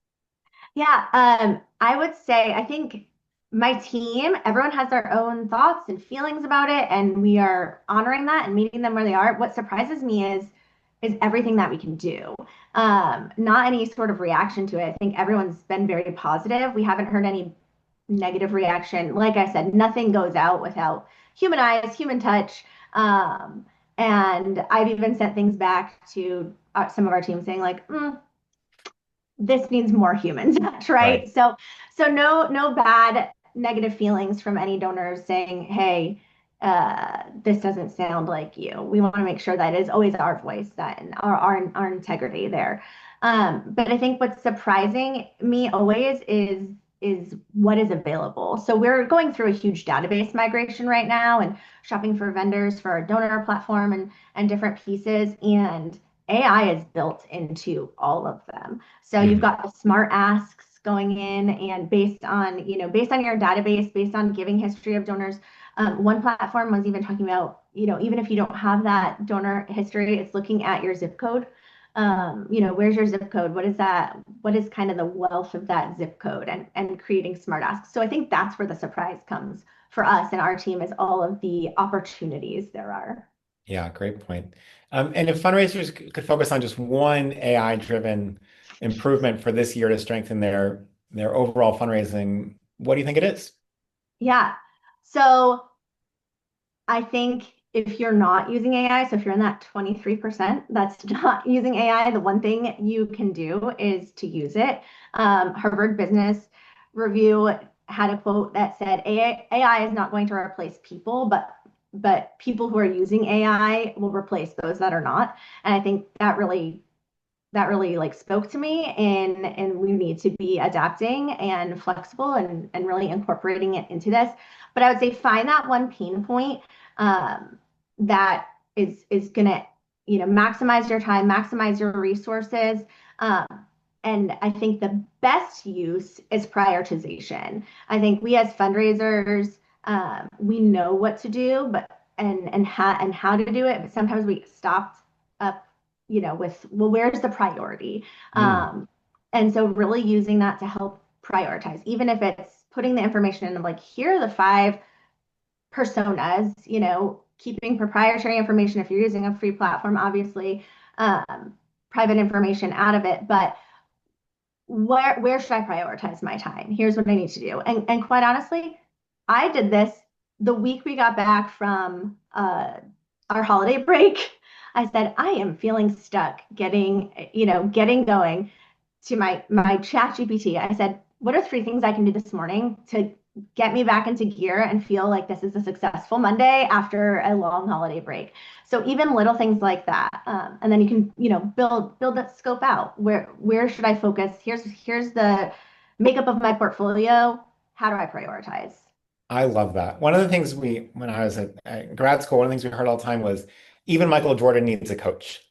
Yeah, I would say I think my team, everyone has their own thoughts and feelings about it, and we are honoring that and meeting them where they are. What surprises me is everything that we can do. Not any sort of reaction to it. I think everyone's been very positive. We haven't heard any negative reaction. Like I said, nothing goes out without human eyes, human touch. And I've even sent things back to some of our team saying like, this needs more human touch, Right. right? So no bad negative feelings from any donors saying, hey, this doesn't sound like you. We want to make sure that it is always our voice, that and our integrity there. But I think what's surprising me always is what is available. So we're going through a huge database migration right now and shopping for vendors for our donor platform and different pieces. And AI is built into all of them. So you've Mhm. got the smart asks going in and based on your database, based on giving history of donors. One platform was even talking about, even if you don't have that donor history, it's looking at your zip code. Where's your zip code? What is that? What is kind of the wealth of that zip code and creating smart asks? So I think that's where the surprise comes for us and our team is all of the opportunities there are. Yeah, great point. And if fundraisers could focus on just one AI-driven improvement for this year to strengthen their overall fundraising, what do you think it is? Yeah. So I think if you're not using AI, so if you're in that 23% that's not using AI, the one thing you can do is to use it. Harvard Business Review had a quote that said AI is not going to replace people, but people who are using AI will replace those that are not. And I think that really like spoke to me and we need to be adapting and flexible and really incorporating it into this. But I would say find that one pain point that is gonna maximize your time, maximize your resources. um, and I think the best use is prioritization. I think we as fundraisers, we know what to do, but and how to do it, but sometimes we stopped up with, well, where's the priority? Mm, And so really using that to help prioritize, even if it's putting the information in of like, here are the five personas, keeping proprietary information if you're using a free platform, obviously, private information out of it, but where should I prioritize my time? Here's what I need to do. And quite honestly, I did this the week we got back from our holiday break. I said, I am feeling stuck getting going to my chat GPT. I said, what are three things I can do this morning to get me back into gear and feel like this is a successful Monday after a long holiday break? So even little things like that, and then you can build that scope out. Where should I focus? Here's the makeup of my portfolio. How do I prioritize? I love that. One of the things when I was at grad school, one of the things we heard all the time was even Michael Jordan needs a coach.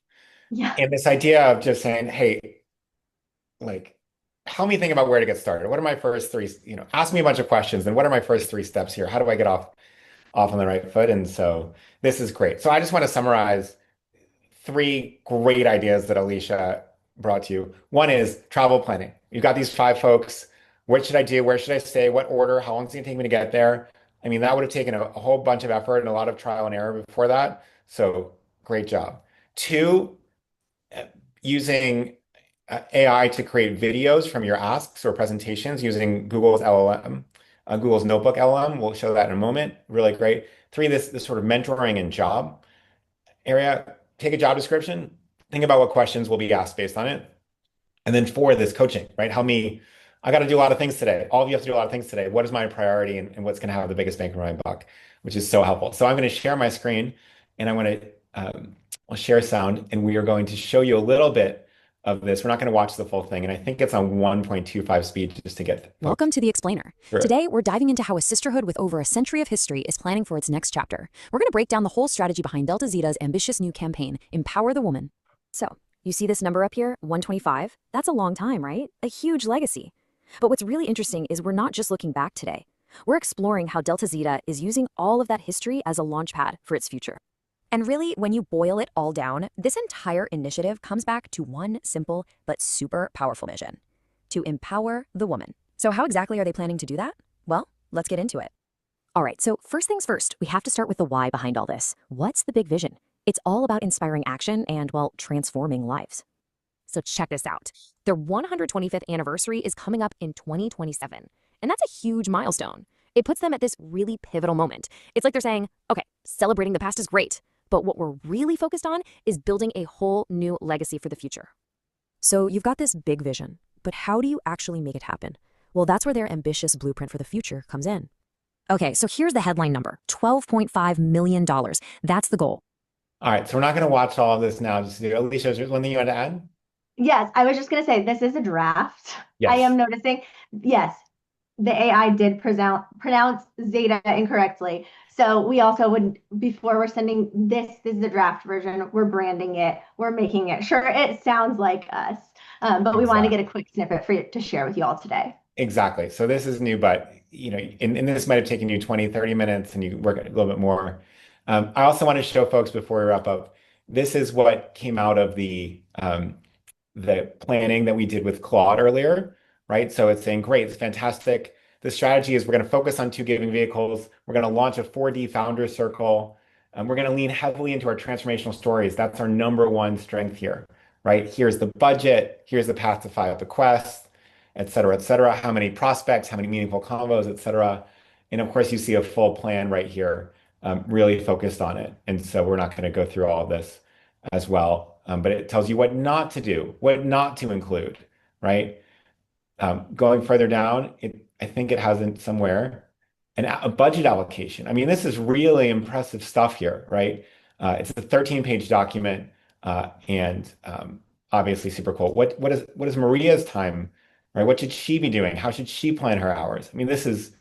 Yeah. And this idea of just saying, hey, like, help me think about where to get started. What are my first three, ask me a bunch of questions, and what are my first three steps here? How do I get off on the right foot? And so this is great. So I just want to summarize three great ideas that Alicia brought to you. One is travel planning. You've got these five folks. What should I do? Where should I stay? What order? How long is it going to take me to get there? I mean, that would have taken a whole bunch of effort and a lot of trial and error before that. So great job. Two, uh, using AI to create videos from your asks or presentations using Google's LLM, Google's Notebook LLM. We'll show that in a moment. Really great. Three, this sort of mentoring and job area. Take a job description, think about what questions will be asked based on it. And then four, this coaching, right? I got to do a lot of things today. All of you have to do a lot of things today. What is my priority and what's going to have the biggest bang for my buck, which is so helpful. So I'm going to share my screen and I'm going to I'll share sound and we are going to show you a little bit of this. We're not going to watch the full thing. And I think it's on 1.25 speed just to get folks Welcome to The Explainer. through it. Today, we're diving into how a sisterhood with over a century of history is planning for its next chapter. We're going to break down the whole strategy behind Delta Zeta's ambitious new campaign, Empower the Woman. So, you see this number up here, 125? That's a long time, right? A huge legacy. But what's really interesting is we're not just looking back today. We're exploring how Delta Zeta is using all of that history as a launchpad for its future. And really, when you boil it all down, this entire initiative comes back to one simple but super powerful mission: to empower the woman. So how exactly are they planning to do that? Well, let's get into it. All right, so first things first, we have to start with the why behind all this. What's the big vision? It's all about inspiring action and, well, transforming lives. So check this out. Their 125th anniversary is coming up in 2027, and that's a huge milestone. It puts them at this really pivotal moment. It's like they're saying, okay, celebrating the past is great, but what we're really focused on is building a whole new legacy for the future. So you've got this big vision, but how do you actually make it happen? Well, that's where their ambitious blueprint for the future comes in. Okay, so here's the headline number, $12.5 million. That's the goal. All right. So we're not going to watch all of this now. Just Alicia, is there one thing you want to add? Yes, I was just going to say this is a draft. I Yes. am noticing, yes, the AI did pronounce Zeta incorrectly. So we also would, before we're sending this is the draft version, we're branding it, we're making it sure it sounds like us. But we want to get a Exactly. quick snippet for you to share with you all today. Exactly. So this is new, but and this might have taken you 20, 30 minutes and you work a little bit more. I also want to show folks before we wrap up, this is what came out of the planning that we did with Claude earlier, right? So it's saying, great, it's fantastic. The strategy is we're going to focus on two giving vehicles. We're going to launch a 4D founder circle. We're going to lean heavily into our transformational stories. That's our number one strength here, right? Here's the budget. Here's the path to file the quest, et cetera, et cetera. How many prospects, how many meaningful combos, et cetera. And of course, you see a full plan right here, really focused on it. And so we're not going to go through all of this as well. But it tells you what not to do, what not to include, right? Going further down, I think it has it somewhere, a budget allocation. I mean, this is really impressive stuff here, right? It's a 13-page document, and obviously super cool. What is Maria's time, right? What should she be doing? How should she plan her hours? I mean, this is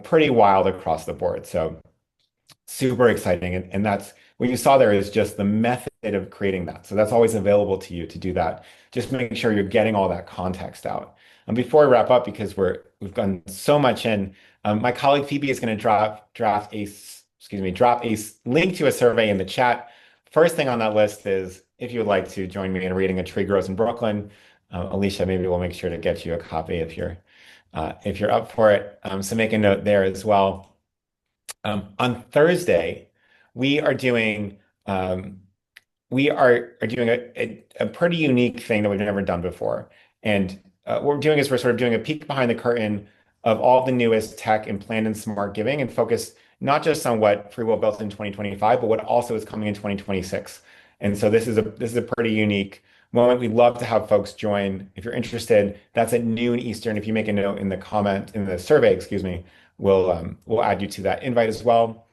pretty wild across the board. So super exciting. And that's what you saw there is just the method of creating that. So that's always available to you to do that. Just make sure you're getting all that context out. And before we wrap up, because we've done so much in, my colleague Phoebe is going to drop a link to a survey in the chat. First thing on that list is if you would like to join me in reading A Tree Grows in Brooklyn. Alicia, maybe we'll make sure to get you a copy if you're up for it. So make a note there as well. On Thursday, we are doing a pretty unique thing that we've never done before. And what we're doing is we're sort of doing a peek behind the curtain of all the newest tech and planned and smart giving and focus not just on what FreeWill built in 2025, but what also is coming in 2026. And so this is a pretty unique moment. We'd love to have folks join. If you're interested, that's at noon Eastern. If you make a note in the survey, excuse me, we'll add you to that invite as well.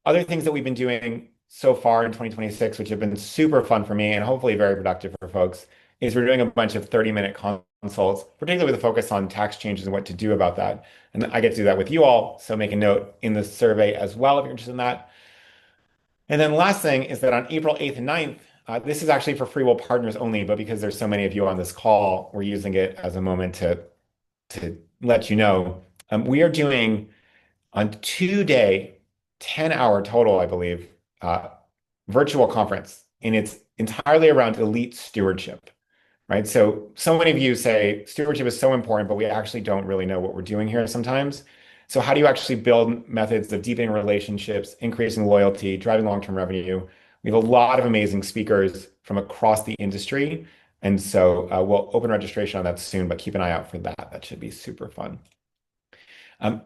Other things that we've been doing so far in 2026, which have been super fun for me and hopefully very productive for folks, is we're doing a bunch of 30-minute consults, particularly with a focus on tax changes and what to do about that. And I get to do that with you all. So make a note in the survey as well if you're interested in that. And then last thing is that on April 8th and 9th, this is actually for FreeWill partners only, but because there's so many of you on this call, we're using it as a moment to let you know. We are doing on 2-day, 10-hour total, I believe, virtual conference, and it's entirely around elite stewardship, right? So many of you say stewardship is so important, but we actually don't really know what we're doing here sometimes. So how do you actually build methods of deepening relationships, increasing loyalty, driving long-term revenue? We have a lot of amazing speakers from across the industry. And so we'll open registration on that soon, but keep an eye out for that. That should be super fun.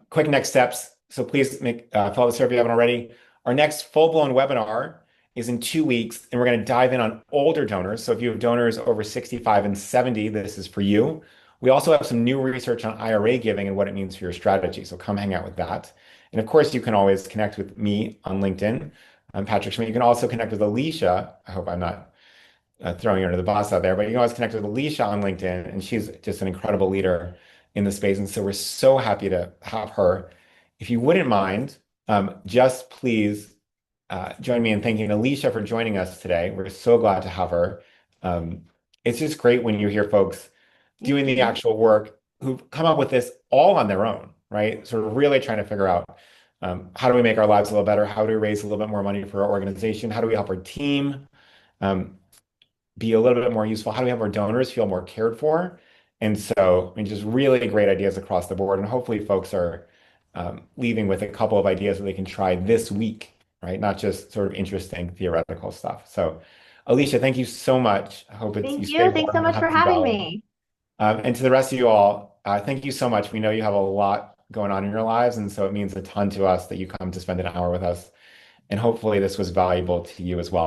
Quick next steps. So please fill out the survey if you haven't already. Our next full-blown webinar is in 2 weeks, and we're going to dive in on older donors. So if you have donors over 65 and 70, this is for you. We also have some new research on IRA giving and what it means for your strategy. So come hang out with that. And of course, you can always connect with me on LinkedIn. I'm Patrick Schmitt. You can also connect with Alicia. I hope I'm not throwing her under the bus out there, but you can always connect with Alicia on LinkedIn, and she's just an incredible leader in the space. And so we're so happy to have her. If you wouldn't mind, just please join me in thanking Alicia for joining us today. We're so glad to have her. It's just great when you hear folks doing the actual work who've come up with this all on their own, right? Sort of really trying to figure out how do we make our lives a little better? How do we raise a little bit more money for our organization? How do we help our team be a little bit more useful? How do we have our donors feel more cared for? And so, I mean, just really great ideas across the board. And hopefully folks are leaving with a couple of ideas that they can try this week, right? Not just sort of interesting theoretical stuff. So, Alicia, thank you so much. I hope Thank you stay you. Thanks warm so and much have for some having belly. me. And to the rest of you all, thank you so much. We know you have a lot going on in your lives, and so it means a ton to us that you come to spend an hour with us. And hopefully this was valuable to you as well.